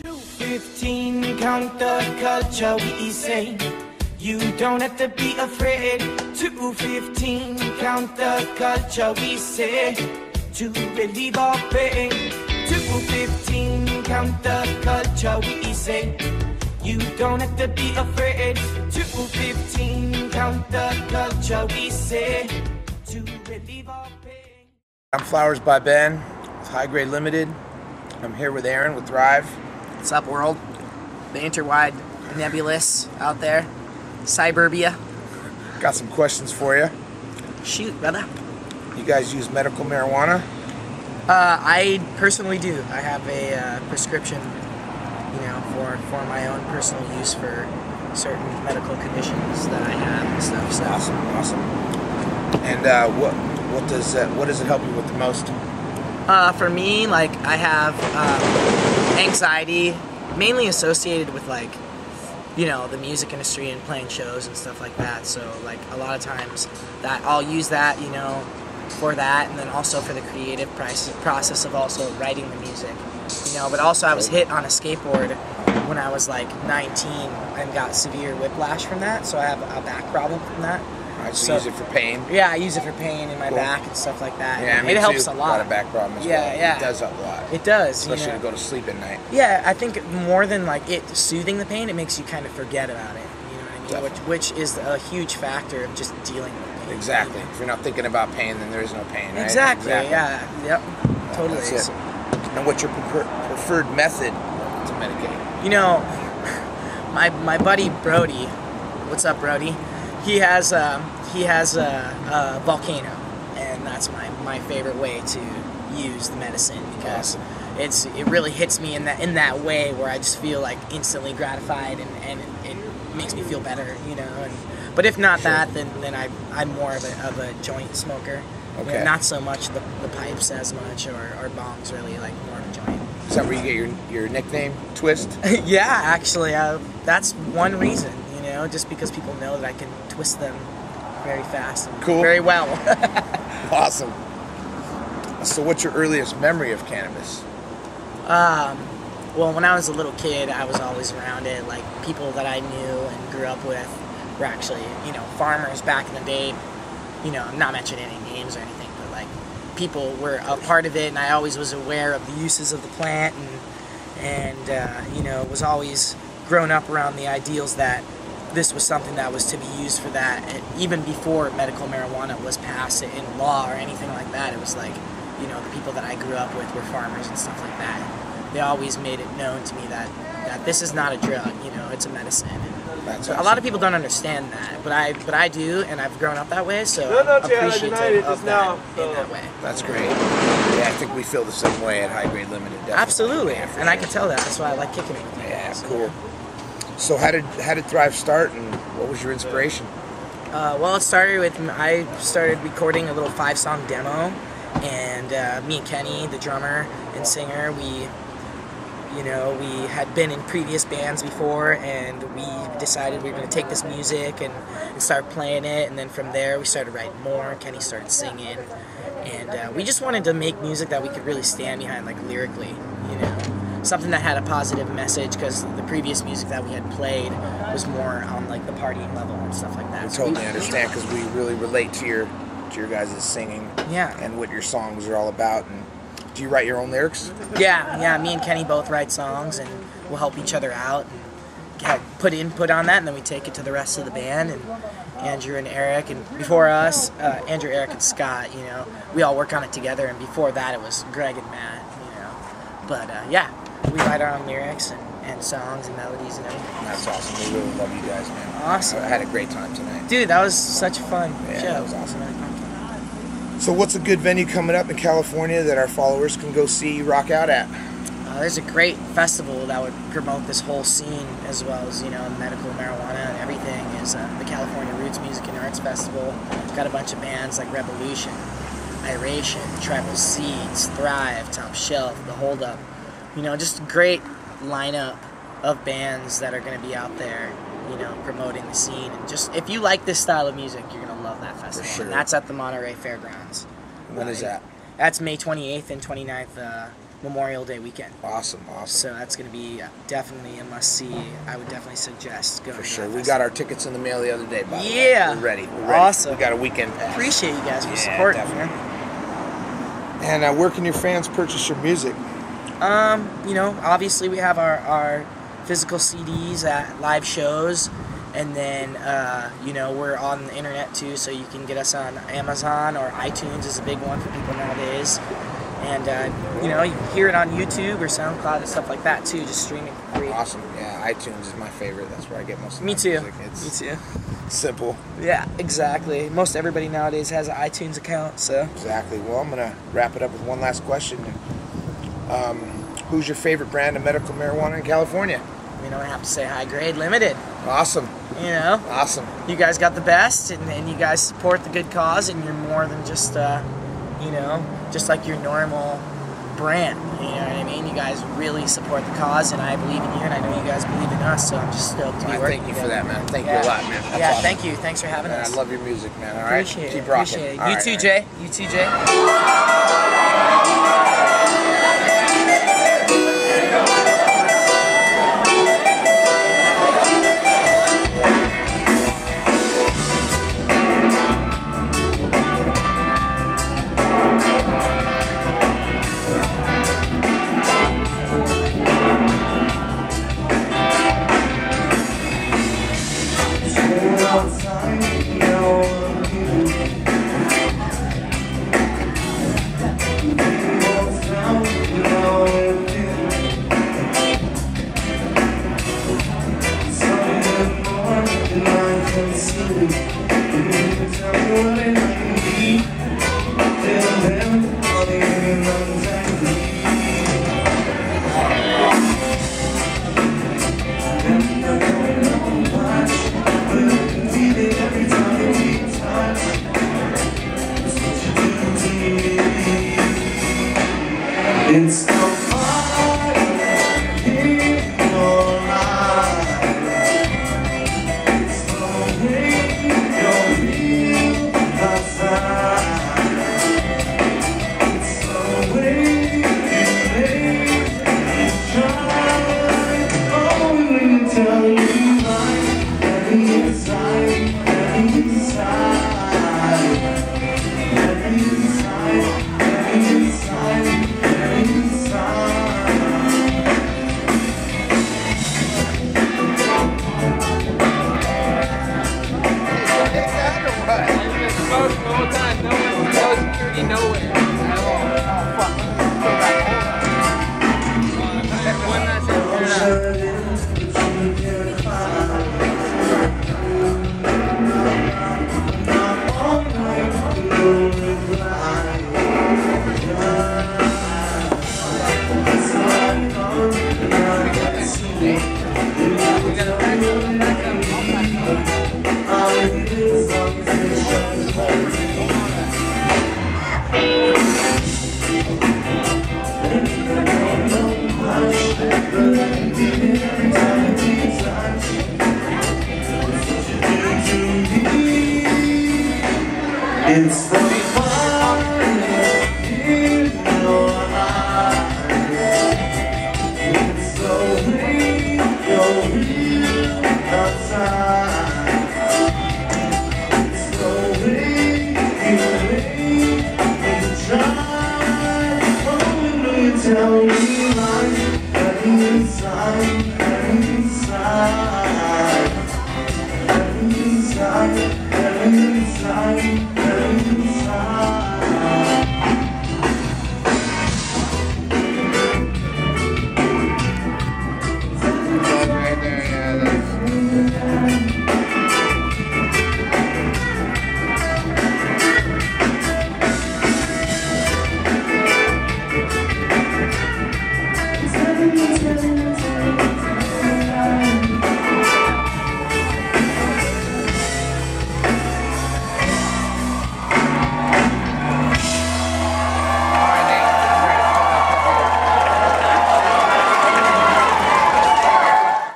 215, count the culture, we say. You don't have to be afraid. 215, count the culture, we say. To relieve our pain. 215, count the culture, we say. You don't have to be afraid. 215, count the culture, we say. To relieve our pain. I'm Flowers by Ben with High Grade Limited. I'm here with Aaron with Thrive. What's up, world? The interwide nebulous out there. Cyberbia. Got some questions for you. Shoot, brother. You guys use medical marijuana? I personally do. I have a prescription, for my own personal use for certain medical conditions that I have and stuff. So. Awesome. And what does it help you with the most? For me, I have anxiety, mainly associated with the music industry and playing shows and stuff like that. So a lot of times that I'll use that, for that, and then also for the creative process of also writing the music. But also I was hit on a skateboard when I was 19 and got severe whiplash from that, so I have a back problem from that. Alright, so you use it for pain? Yeah, I use it for pain in my back and stuff like that. Yeah, it helps a lot. A lot of back problems. Yeah. It does help a lot. It does. Especially to go to sleep at night. Yeah, I think more than it soothing the pain, it makes you kind of forget about it. You know what I mean? Which is a huge factor of just dealing with pain. Exactly. If you're not thinking about pain, then there is no pain, right? Exactly. Yeah. Yep. Totally. That's it. And what's your preferred method to medicate? My buddy Brody. What's up, Brody? He has a volcano, and that's my favorite way to use the medicine, because it really hits me in that way where I just feel instantly gratified, and it makes me feel better, but if not that, then I'm more of a joint smoker. Okay. Not so much the pipes as much, or bongs, really, more of a joint. Is that where you get your nickname, Twist? Yeah, actually, that's one reason, just because people know that I can twist them very fast and very well. Awesome. So what's your earliest memory of cannabis? Well, when I was a little kid, I was always around it. People that I knew and grew up with were actually, farmers back in the day. I'm not mentioning any names or anything, but people were a part of it, and I always was aware of the uses of the plant, and was always grown up around the ideals that this was something that was to be used for that. And even before medical marijuana was passed in law or anything like that, it was the people that I grew up with were farmers and stuff like that. They always made it known to me that this is not a drug, it's a medicine. That's awesome. A lot of people don't understand that, but I do, and I've grown up that way, so I'm appreciative of that in that way. That's great. Yeah, I think we feel the same way at High Grade Limited. Definitely. Absolutely, and I can tell that. That's why I like kicking it with you. Yeah, cool. So how did Thrive start, and what was your inspiration? Well, it started with I started recording a little 5-song demo, and me and Kenny, the drummer and singer, we had been in previous bands before, and we decided we were going to take this music and start playing it, and then from there we started writing more. Kenny started singing, and we just wanted to make music that we could really stand behind, lyrically, something that had a positive message, because the previous music that we had played was more on the partying level and stuff like that. I totally understand, because we really relate to your guys' singing, and what your songs are all about. And do you write your own lyrics? Yeah. Me and Kenny both write songs, and we'll help each other out and put input on that, and then we take it to the rest of the band. And Andrew and Eric, and before us, Andrew, Eric, and Scott. We all work on it together. And before that, it was Greg and Matt. But we write our own lyrics and songs and melodies and everything. That's awesome. We really love you guys, man. Awesome. I had a great time tonight. Dude, that was such a fun show. That was awesome. So what's a good venue coming up in California that our followers can go see you rock out at? There's a great festival that would promote this whole scene, as well as, medical marijuana and everything, is the California Roots Music and Arts Festival. Got a bunch of bands like Revolution, Iration, Tribal Seeds, Thrive, Top Shelf, The Hold Up. Just a great lineup of bands that are going to be out there, promoting the scene. And just, if you like this style of music, you're going to love that festival. For sure. And that's at the Monterey Fairgrounds. When is that? That's May 28th and 29th Memorial Day weekend. Awesome. So that's going to be definitely a must-see. I would definitely suggest going. For to sure. that We got our tickets in the mail the other day, by the way. Yeah. We're ready. Awesome. We got a weekend pass. Appreciate you guys for supporting, definitely. man. And where can your fans purchase your music? You know, obviously we have our physical CDs at live shows, and then you know, we're on the internet too, so you can get us on Amazon, or iTunes is a big one for people nowadays. And you know, you can hear it on YouTube or SoundCloud and stuff like that too, just streaming for free. Awesome. Yeah, iTunes is my favorite. That's where I get most of my Me too. music. It's Me too. simple. Yeah, exactly. Most everybody nowadays has an iTunes account, so. Exactly. Well, I'm going to wrap it up with one last question. Who's your favorite brand of medical marijuana in California? You know, I have to say High Grade Limited. Awesome. You know? Awesome. You guys got the best, and you guys support the good cause, and you're more than just, you know, just like your normal brand. You know what I mean? You guys really support the cause, and I believe in you, and I know you guys believe in us, so I'm just stoked to be working Thank you together. for that, man. Thank you a lot, man. That's awesome. Thank you. Thanks for having Man, us. I love your music, man. All right? Appreciate it. Keep rocking. Appreciate it. All You right, too, all right. Jay. You too, Jay. It's the fire in your eyes. It's the way you feel outside. It's the way you make me try. Oh, when you tell me mine, let me inside, let me inside, let me inside, let me inside. It's the fire in your eyes. It's the way you're real outside. It's the way you make me try. Oh, when you tell me lies, let me inside, let me inside.